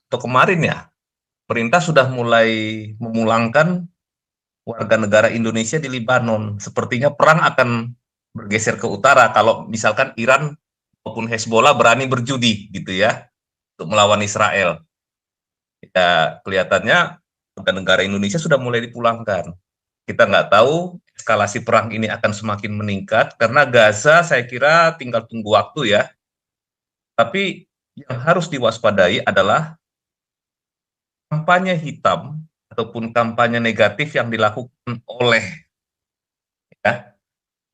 atau kemarin ya, perintah sudah mulai memulangkan warga negara Indonesia di Lebanon. Sepertinya perang akan bergeser ke utara kalau misalkan Iran maupun Hezbollah berani berjudi gitu ya untuk melawan Israel. Ya kelihatannya warga negara Indonesia sudah mulai dipulangkan. Kita nggak tahu eskalasi perang ini akan semakin meningkat karena Gaza saya kira tinggal tunggu waktu ya. Tapi yang harus diwaspadai adalah kampanye hitam ataupun kampanye negatif yang dilakukan ya,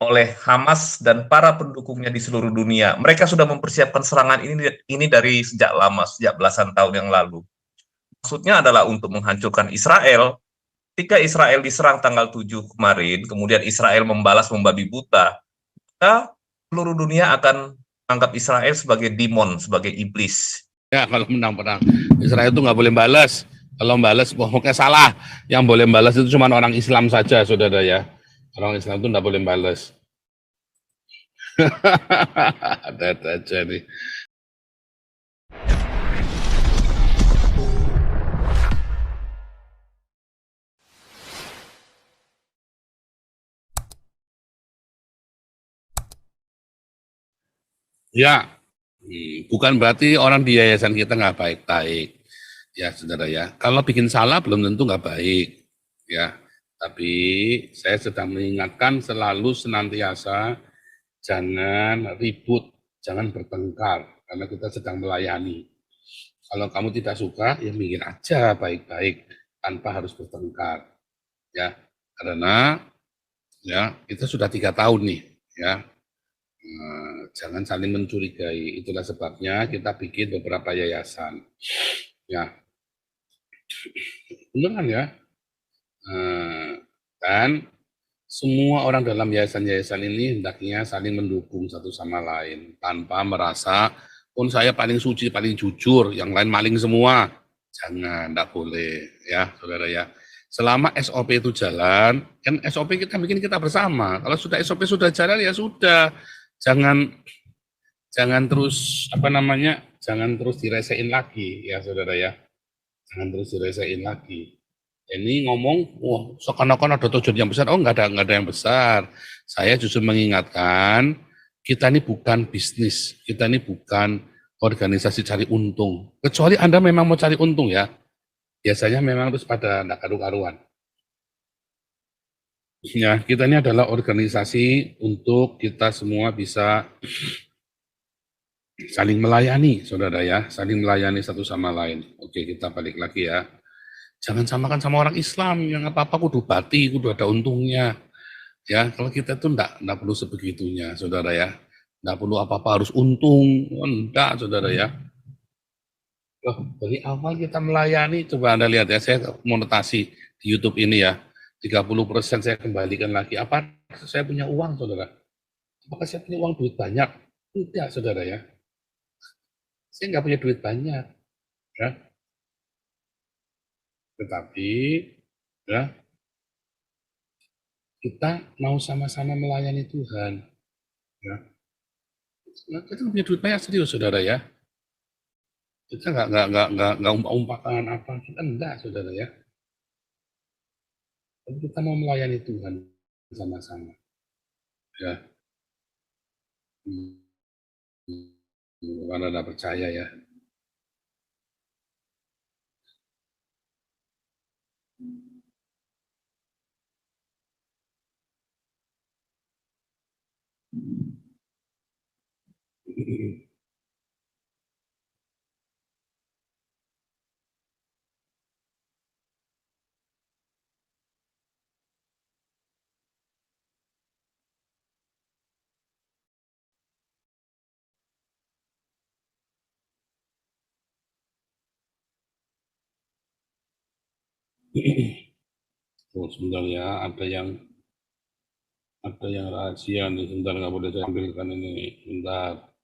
oleh Hamas dan para pendukungnya di seluruh dunia. Mereka sudah mempersiapkan serangan ini dari sejak lama, sejak belasan tahun yang lalu. Maksudnya adalah untuk menghancurkan Israel. Ketika Israel diserang tanggal 7 kemarin, kemudian Israel membalas membabi buta, maka seluruh dunia akan menganggap Israel sebagai demon, sebagai iblis. Ya, kalau menang perang Israel itu nggak boleh balas. Kalau balas pokoknya salah. Yang boleh balas itu cuma orang Islam saja, saudara ya. Orang Islam itu nggak boleh balas. Ada aja nih. Ya, bukan berarti orang di yayasan kita nggak baik-baik. Ya, saudara ya. Kalau bikin salah belum tentu nggak baik. Ya, tapi saya sedang mengingatkan selalu senantiasa jangan ribut, jangan bertengkar, karena kita sedang melayani. Kalau kamu tidak suka, ya minggir aja baik-baik, tanpa harus bertengkar. Ya, karena ya kita sudah 3 tahun nih, ya. Jangan saling mencurigai. Itulah sebabnya kita bikin beberapa yayasan. Ya, beneran ya. Dan semua orang dalam yayasan-yayasan ini hendaknya saling mendukung satu sama lain tanpa merasa pun saya paling suci, paling jujur, yang lain maling semua. Jangan, tidak boleh ya, saudara ya. Selama SOP itu jalan, kan SOP kita bikin kita bersama. Kalau sudah SOP sudah jalan ya sudah. Jangan jangan terus apa namanya? Jangan terus diresein lagi ya, saudara ya. Jangan terus diresein lagi. Ini ngomong, wah seakan-akan ada tujuan yang besar. Oh nggak ada yang besar. Saya justru mengingatkan, kita ini bukan bisnis, kita ini bukan organisasi cari untung. Kecuali Anda memang mau cari untung ya, biasanya memang terus pada nggak karu-karuan. Ya, kita ini adalah organisasi untuk kita semua bisa saling melayani, saudara ya, saling melayani satu sama lain. Oke, kita balik lagi ya. Jangan samakan sama orang Islam yang apa-apa kudu bati, kudu ada untungnya. Ya, kalau kita tuh enggak perlu sebegitunya, saudara ya. Enggak perlu apa-apa harus untung, enggak, saudara ya. Loh, dari awal kita melayani, coba Anda lihat ya, saya monetasi di YouTube ini ya, 30% saya kembalikan lagi. Apa saya punya uang, saudara? Apakah saya punya uang duit banyak? Tidak, saudara ya. Saya nggak punya duit banyak, ya. Tetapi, ya, kita mau sama-sama melayani Tuhan, ya. Kita punya duit banyak serius, saudara ya. Kita nggak umpah-umpakan apa, kita enggak, saudara ya. Tapi kita mau melayani Tuhan sama-sama, ya. Karena tidak percaya ya. Oh, sebentar ya, ada yang rahasia nih, sebentar nggak boleh saya ambilkan ini, sebentar.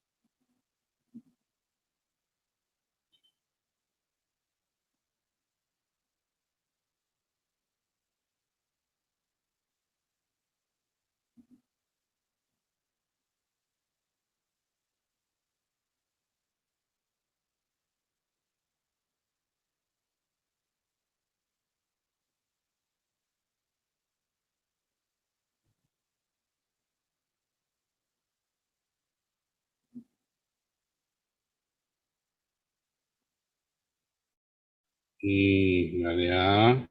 Bentar ya.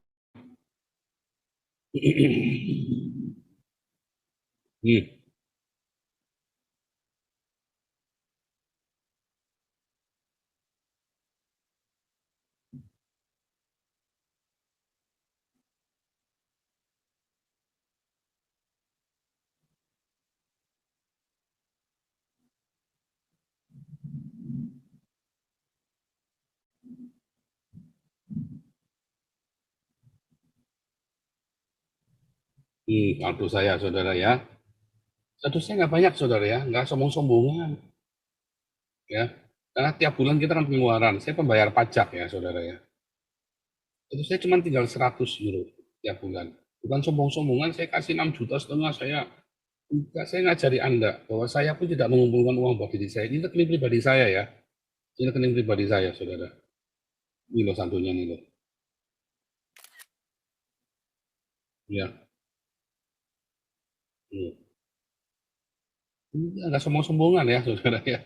Saldo saya, saudara ya. Saldo saya nggak banyak, saudara ya. Nggak sombong-sombongan, ya. Karena tiap bulan kita kan pengeluaran. Saya pembayar pajak ya, saudara ya. Itu saya cuma tinggal 100 euro tiap bulan. Bukan sombong-sombongan, saya kasih 6,5 juta, saya ngajari Anda bahwa saya pun tidak mengumpulkan uang buat diri saya. Ini rekening pribadi saya ya. Ini rekening pribadi saya, saudara. Ini loh saldonya nih loh. Ya. Ini nggak sombong-sombongan ya, saudara ya.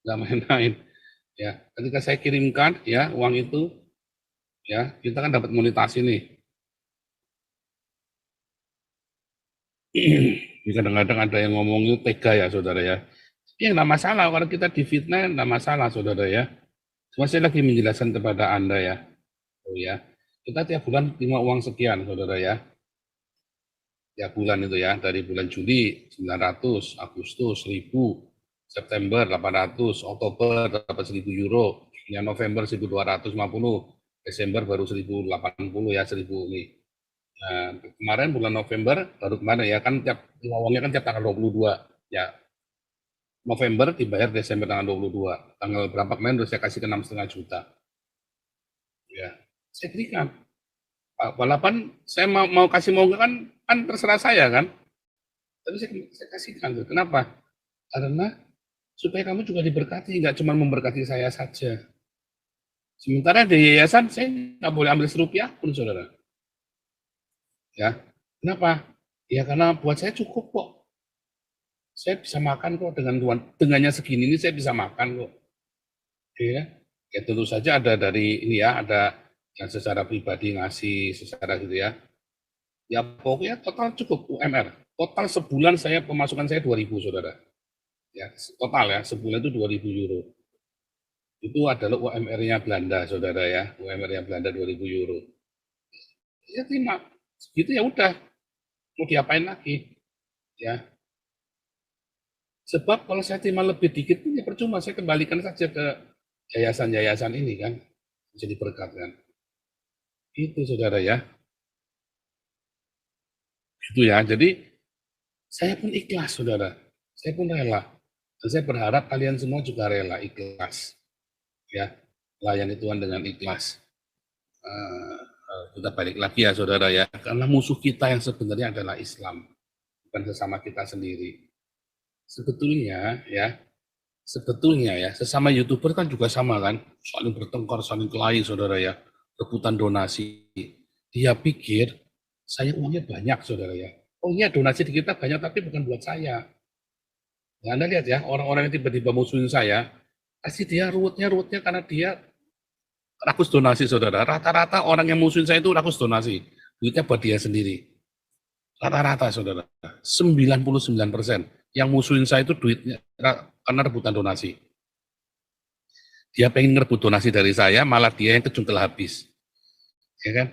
Nggak main-main. Ya, ketika saya kirimkan ya uang itu, ya kita kan dapat monetasi nih. Ini kadang-kadang ada yang ngomong itu tega ya, saudara ya. Ya nggak masalah, kalau kita difitnah nggak masalah, saudara ya. Cuma saya lagi menjelaskan kepada Anda ya. Oh ya, kita tiap bulan terima uang sekian, saudara ya. Tiap bulan itu ya, dari bulan Juli 900, Agustus 1000, September 800, Oktober dapat 1000 euro, ya November 1250, Desember baru 1080 ya, 1000 ini. Nah, kemarin bulan November baru kemarin ya kan tiap uangnya kan tiap tanggal 22 ya. November dibayar Desember tanggal 22. Tanggal berapa kemarin udah saya kasih ke 6,5 juta. Ya, saya berikan. Walaupun saya mau kasih mau enggak kan terserah saya kan. Tapi saya kasihkan tuh. Kenapa? Karena supaya kamu juga diberkati, nggak cuma memberkati saya saja. Sementara di yayasan saya nggak boleh ambil serupiah pun, saudara. Ya, kenapa? Ya karena buat saya cukup kok. Saya bisa makan kok dengannya segini ini saya bisa makan kok. Ya, ya tentu saja ada dari ini ya, ada yang secara pribadi ngasih secara gitu ya. Ya pokoknya total cukup UMR. Total sebulan saya pemasukan saya 2.000, saudara. Ya, total ya sebulan itu 2.000 euro. Itu adalah UMR-nya Belanda, saudara ya. UMR-nya Belanda 2.000 euro. Ya terima, segitu ya udah. Mau diapain lagi? Ya, sebab kalau saya terima lebih dikit ya percuma, saya kembalikan saja ke yayasan-yayasan ini kan, jadi berkat kan. Itu saudara ya. Itu ya. Jadi saya pun ikhlas, saudara. Saya pun rela. Dan saya berharap kalian semua juga rela, ikhlas. Ya, layani Tuhan dengan ikhlas. Kita balik lagi ya saudara ya, karena musuh kita yang sebenarnya adalah Islam, bukan sesama kita sendiri. Sebetulnya ya, sesama YouTuber kan juga sama kan, saling bertengkar, saling kelahi saudara ya, rebutan donasi. Dia pikir saya uangnya banyak saudara ya. Oh iya donasi di kita banyak tapi bukan buat saya. Nah, Anda lihat ya, orang-orang yang tiba-tiba musuhin saya, pasti dia ruwetnya karena dia rakus donasi saudara. Rata-rata orang yang musuhin saya itu rakus donasi. Duitnya buat dia sendiri. Rata-rata saudara. 99% yang musuhin saya itu duitnya karena rebutan donasi. Dia pengen ngerebut donasi dari saya, malah dia yang kejungkel habis. Ya kan?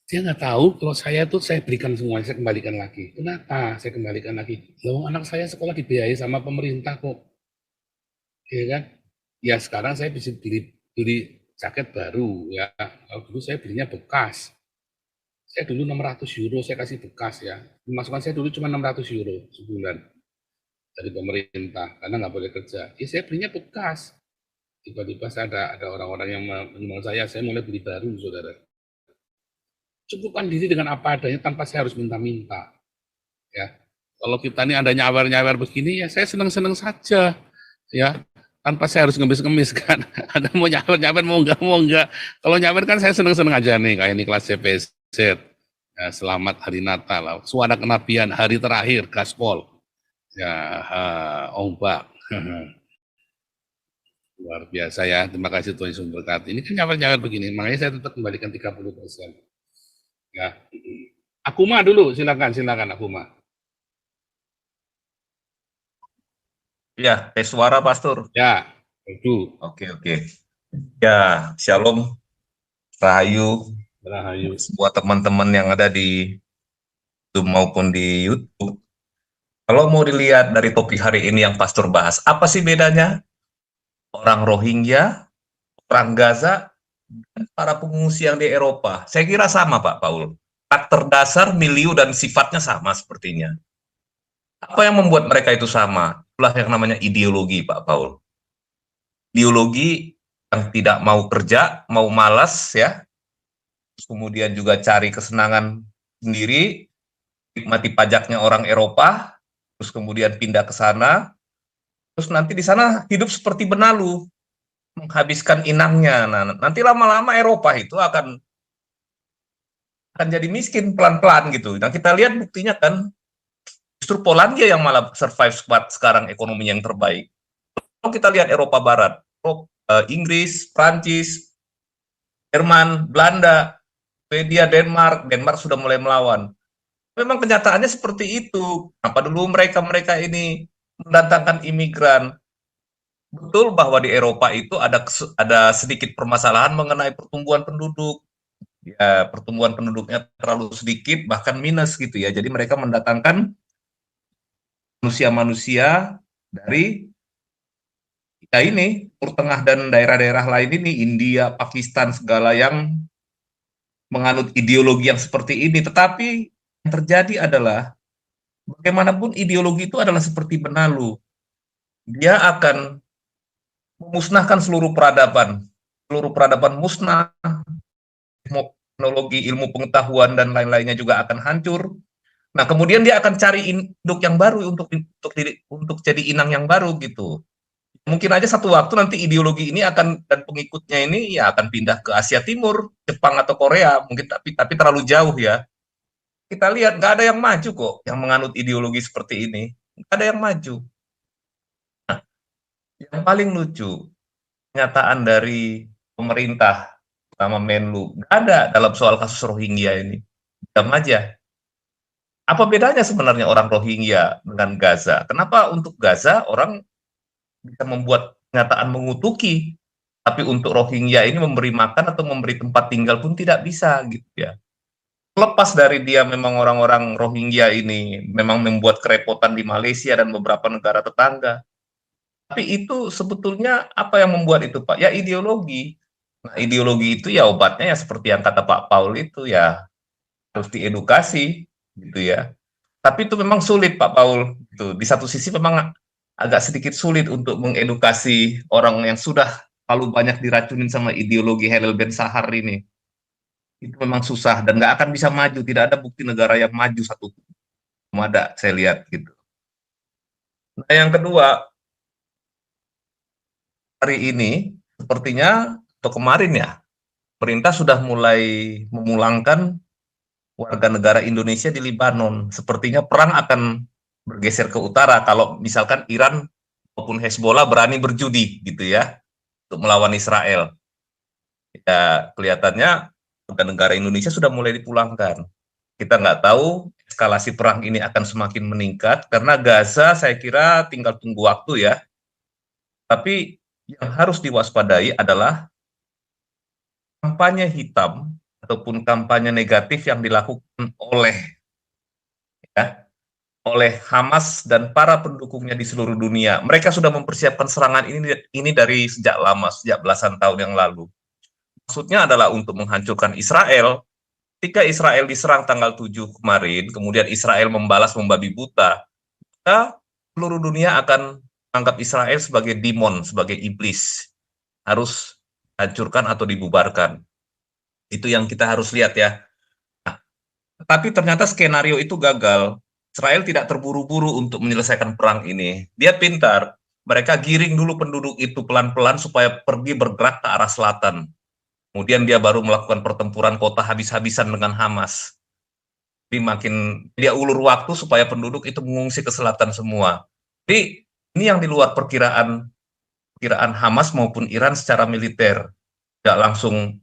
Dia nggak tahu kalau saya itu saya berikan semuanya, saya kembalikan lagi. Kenapa saya kembalikan lagi? Loh, anak saya sekolah dibiayai sama pemerintah kok. Ya kan? Ya sekarang saya bisa beli jaket baru ya. Kalau dulu saya belinya bekas. Saya dulu 600 euro saya kasih bekas ya. Pemasukan saya dulu cuma 600 euro sebulan dari pemerintah karena nggak boleh kerja. Ya saya belinya bekas. Tiba-tiba ada orang-orang yang mengenal saya mulai beli baru, saudara. Cukupkan diri dengan apa adanya tanpa saya harus minta-minta. Ya, kalau kita ini ada nyawer-nyawer begini ya saya senang-senang saja. Ya, tanpa saya harus ngemis-ngemis kan. Ada mau nyawer-nyawer mau enggak. Kalau nyawer kan saya senang-senang aja nih kayak ini kelas CPZ. Ya, selamat hari Natal, suara kenabian hari terakhir gaspol. Ya, ombak. Luar biasa ya. Terima kasih Tuhan Yesus memberkati. Ini kan nyawa-nyawa begini. Makanya saya tetap kembalikan 30%. Ya. Akuma dulu, silakan Akuma. Ya, tes suara, Pastor. Ya, itu. Oke, oke. Ya, Shalom, Rahayu, Rahayu. semua teman-teman yang ada di Zoom maupun di YouTube. Kalau mau dilihat dari topik hari ini yang Pastor bahas, apa sih bedanya orang Rohingya, orang Gaza, dan para pengungsi yang di Eropa? Saya kira sama, Pak Paul. Karakter dasar, milieu, dan sifatnya sama sepertinya. Apa yang membuat mereka itu sama? Itulah yang namanya ideologi, Pak Paul. Ideologi yang tidak mau kerja, mau malas, ya. Kemudian juga cari kesenangan sendiri, nikmati pajaknya orang Eropa, terus kemudian pindah ke sana, terus nanti di sana hidup seperti benalu, menghabiskan inangnya. Nah, nanti lama-lama Eropa itu akan jadi miskin pelan-pelan gitu. Nah, kita lihat buktinya kan, justru Polandia yang malah survive sekarang ekonominya yang terbaik. Kalau kita lihat Eropa Barat, Inggris, Prancis, Jerman, Belanda, Swedia, Denmark sudah mulai melawan. Memang kenyataannya seperti itu. Apa dulu mereka ini mendatangkan imigran? Betul bahwa di Eropa itu ada sedikit permasalahan mengenai pertumbuhan penduduk. Ya, pertumbuhan penduduknya terlalu sedikit, bahkan minus gitu ya. Jadi mereka mendatangkan manusia-manusia dari ya ini Timur Tengah dan daerah-daerah lain ini, India, Pakistan, segala yang menganut ideologi yang seperti ini. Tetapi yang terjadi adalah bagaimanapun ideologi itu adalah seperti benalu. Dia akan memusnahkan seluruh peradaban. Seluruh peradaban musnah, teknologi, ilmu pengetahuan, dan lain-lainnya juga akan hancur. Nah, kemudian dia akan cari induk yang baru untuk jadi inang yang baru gitu. Mungkin aja satu waktu nanti ideologi ini akan dan pengikutnya ini ya akan pindah ke Asia Timur, Jepang atau Korea, mungkin tapi terlalu jauh ya. Kita lihat nggak ada yang maju kok yang menganut ideologi seperti ini. Nggak ada yang maju. Nah, yang paling lucu, pernyataan dari pemerintah, sama Menlu, nggak ada dalam soal kasus Rohingya ini. Diam aja. Apa bedanya sebenarnya orang Rohingya dengan Gaza? Kenapa untuk Gaza orang bisa membuat pernyataan mengutuki, tapi untuk Rohingya ini memberi makan atau memberi tempat tinggal pun tidak bisa gitu ya. Lepas dari dia memang orang-orang Rohingya ini memang membuat kerepotan di Malaysia dan beberapa negara tetangga. Tapi itu sebetulnya apa yang membuat itu, Pak? Ya ideologi. Nah, ideologi itu ya obatnya ya seperti yang kata Pak Paul itu ya harus diedukasi gitu ya. Tapi itu memang sulit Pak Paul. Gitu. Di satu sisi memang agak sedikit sulit untuk mengedukasi orang yang sudah terlalu banyak diracunin sama ideologi Halil Ben Sahar ini. Itu memang susah dan nggak akan bisa maju. Tidak ada bukti negara yang maju satu. Belum ada saya lihat gitu. Nah yang kedua, hari ini sepertinya atau kemarin ya, pemerintah sudah mulai memulangkan warga negara Indonesia di Lebanon. Sepertinya perang akan bergeser ke utara kalau misalkan Iran maupun Hezbollah berani berjudi gitu ya untuk melawan Israel. Ya kelihatannya warga negara Indonesia sudah mulai dipulangkan. Kita nggak tahu eskalasi perang ini akan semakin meningkat karena Gaza saya kira tinggal tunggu waktu ya. Tapi yang harus diwaspadai adalah kampanye hitam ataupun kampanye negatif yang dilakukan ya, oleh Hamas dan para pendukungnya di seluruh dunia. Mereka sudah mempersiapkan serangan ini dari sejak lama, sejak belasan tahun yang lalu. Maksudnya adalah untuk menghancurkan Israel. Ketika Israel diserang tanggal 7 kemarin, kemudian Israel membalas membabi buta, maka seluruh dunia akan menganggap Israel sebagai demon, sebagai iblis. Harus hancurkan atau dibubarkan. Itu yang kita harus lihat ya. Nah, tapi ternyata skenario itu gagal. Israel tidak terburu-buru untuk menyelesaikan perang ini. Dia pintar. Mereka giring dulu penduduk itu pelan-pelan supaya pergi bergerak ke arah selatan. Kemudian dia baru melakukan pertempuran kota habis-habisan dengan Hamas. Jadi makin dia ulur waktu supaya penduduk itu mengungsi ke selatan semua. Jadi ini yang di luar perkiraan kiraan Hamas maupun Iran secara militer. Tidak langsung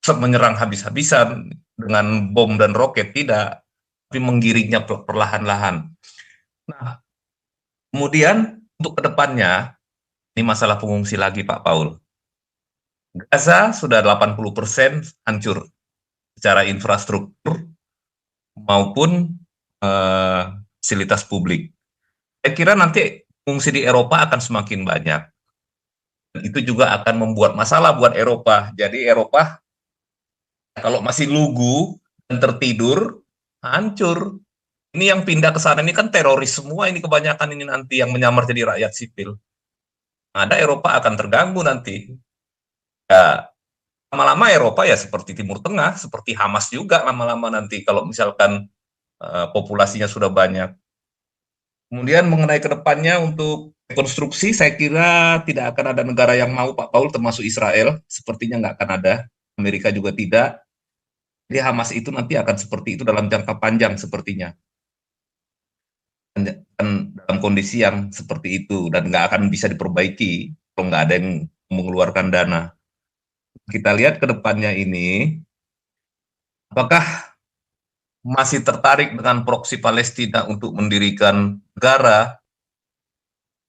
menyerang habis-habisan dengan bom dan roket, tidak, tapi menggiringnya perlahan-lahan. Nah, kemudian untuk kedepannya, ini masalah pengungsi lagi Pak Paul. Gaza sudah 80% hancur secara infrastruktur maupun fasilitas publik. Saya kira nanti pengungsi di Eropa akan semakin banyak. Dan itu juga akan membuat masalah buat Eropa. Jadi Eropa kalau masih lugu dan tertidur, hancur. Ini yang pindah ke sana ini kan teroris semua ini kebanyakan ini nanti yang menyamar jadi rakyat sipil. Ada Eropa akan terganggu nanti. Ya, lama-lama Eropa ya seperti Timur Tengah, seperti Hamas juga lama-lama nanti kalau misalkan populasinya sudah banyak. Kemudian mengenai kedepannya untuk rekonstruksi, saya kira tidak akan ada negara yang mau Pak Paul, termasuk Israel. Sepertinya nggak akan ada. Amerika juga tidak. Jadi Hamas itu nanti akan seperti itu dalam jangka panjang sepertinya. Dan dalam kondisi yang seperti itu dan nggak akan bisa diperbaiki kalau nggak ada yang mengeluarkan dana. Kita lihat ke depannya ini, apakah masih tertarik dengan proksi Palestina untuk mendirikan negara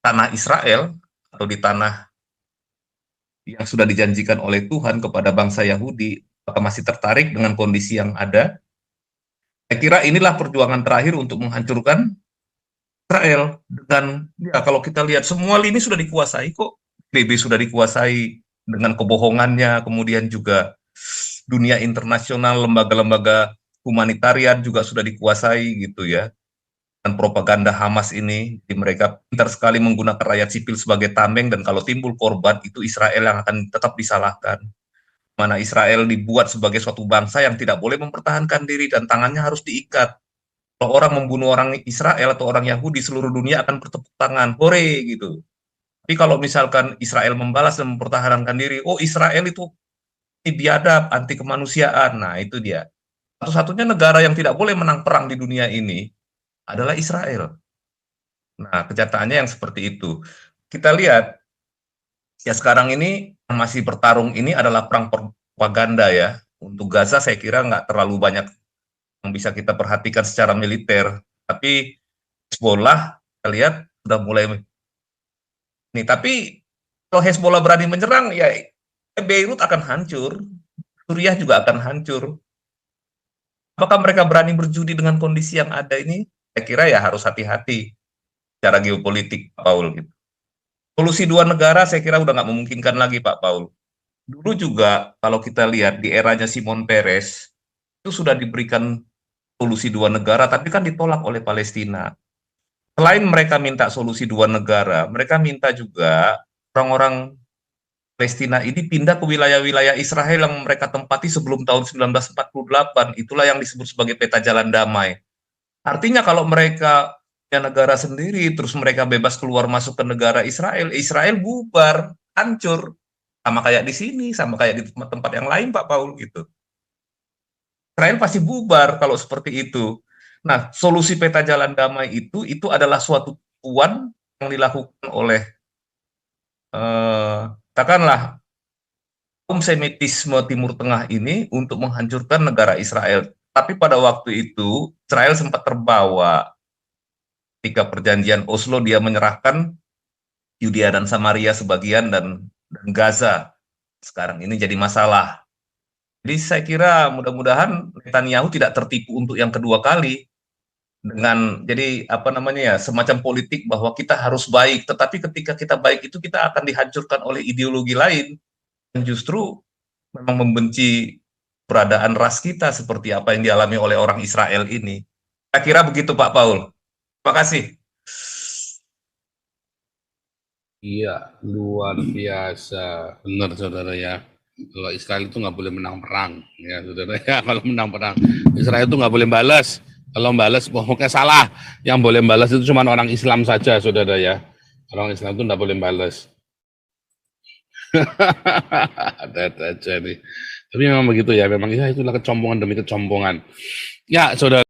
tanah Israel atau di tanah yang sudah dijanjikan oleh Tuhan kepada bangsa Yahudi, apakah masih tertarik dengan kondisi yang ada? Saya kira inilah perjuangan terakhir untuk menghancurkan Israel. Dan ya kalau kita lihat semua lini sudah dikuasai kok. PBB sudah dikuasai dengan kebohongannya, kemudian juga dunia internasional, lembaga-lembaga humanitarian juga sudah dikuasai gitu ya. Dan propaganda Hamas ini, mereka pintar sekali menggunakan rakyat sipil sebagai tameng, dan kalau timbul korban itu Israel yang akan tetap disalahkan. Mana Israel dibuat sebagai suatu bangsa yang tidak boleh mempertahankan diri dan tangannya harus diikat. Kalau orang membunuh orang Israel atau orang Yahudi, seluruh dunia akan bertepuk tangan, hore gitu. Tapi kalau misalkan Israel membalas dan mempertahankan diri, oh Israel itu biadab, anti kemanusiaan. Nah itu dia. Satu-satunya negara yang tidak boleh menang perang di dunia ini adalah Israel. Nah kenyataannya yang seperti itu. Kita lihat, ya sekarang ini yang masih bertarung ini adalah perang propaganda ya. Untuk Gaza saya kira nggak terlalu banyak yang bisa kita perhatikan secara militer. Tapi Hezbollah, kita lihat sudah mulai nih, tapi kalau Hezbollah berani menyerang, ya Beirut akan hancur, Suriah juga akan hancur. Apakah mereka berani berjudi dengan kondisi yang ada ini? Saya kira ya harus hati-hati secara geopolitik, Pak Paul. Gitu. Solusi dua negara saya kira udah nggak memungkinkan lagi, Pak Paul. Dulu juga kalau kita lihat di eranya Simon Peres, itu sudah diberikan solusi dua negara, tapi kan ditolak oleh Palestina. Selain mereka minta solusi dua negara, mereka minta juga orang-orang Palestina ini pindah ke wilayah-wilayah Israel yang mereka tempati sebelum tahun 1948. Itulah yang disebut sebagai peta jalan damai. Artinya kalau mereka punya negara sendiri, terus mereka bebas keluar masuk ke negara Israel, Israel bubar, hancur. Sama kayak di sini, sama kayak di tempat-tempat yang lain, Pak Paul, gitu. Israel pasti bubar kalau seperti itu. Nah, solusi peta jalan damai itu adalah suatu tujuan yang dilakukan oleh katakanlah kaum Semitisme Timur Tengah ini untuk menghancurkan negara Israel. Tapi pada waktu itu Israel sempat terbawa ketika perjanjian Oslo, dia menyerahkan Yudea dan Samaria sebagian dan Gaza. Sekarang ini jadi masalah. Jadi saya kira mudah-mudahan Netanyahu tidak tertipu untuk yang kedua kali dengan jadi apa namanya ya semacam politik bahwa kita harus baik, tetapi ketika kita baik itu kita akan dihancurkan oleh ideologi lain yang justru memang membenci keberadaan ras kita seperti apa yang dialami oleh orang Israel ini. Saya kira begitu Pak Paul. Terima kasih. Iya, luar biasa. Benar, saudara ya. Kalau Israel itu nggak boleh menang perang, ya saudara ya. Kalau menang perang, Israel itu nggak boleh balas. Kalau balas, pokoknya salah. Yang boleh balas itu cuma orang Islam saja, saudara ya. Orang Islam itu nggak boleh balas. Ada aja nih. Tapi memang begitu ya. Memang ya itulah kecompongan demi kecompongan. Ya, saudara.